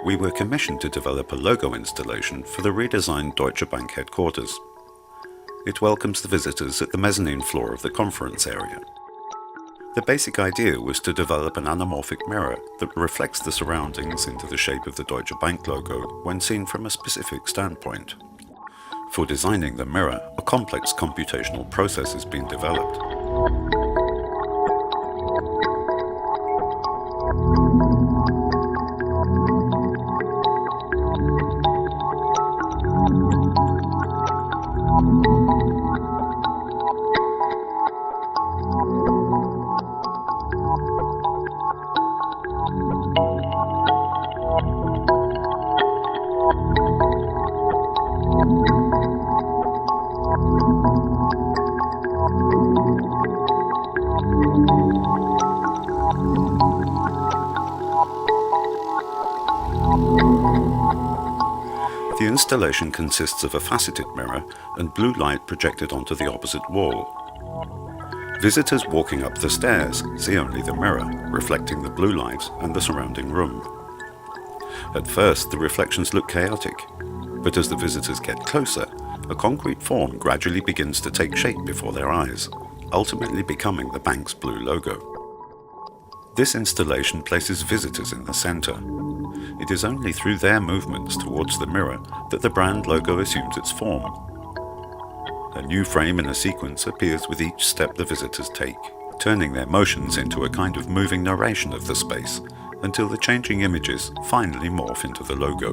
we were commissioned to develop a logo installation for the redesigned Deutsche Bank headquarters. It welcomes the visitors at the mezzanine floor of the conference area. The basic idea was to develop an anamorphic mirror that reflects the surroundings into the shape of the Deutsche Bank logo when seen from a specific standpoint. For designing the mirror, a complex computational process has been developed. The installation consists of a faceted mirror and blue light projected onto the opposite wall. Visitors walking up the stairs see only the mirror, reflecting the blue light and the surrounding room. At first, the reflections look chaotic, but as the visitors get closer, a concrete form gradually begins to take shape before their eyes, ultimately becoming the bank's blue logo. This installation places visitors in the center. It is only through their movements towards the mirror that the brand logo assumes its form. A new frame in a sequence appears with each step the visitors take, turning their motions into a kind of moving narration of the space, until the changing images finally morph into the logo.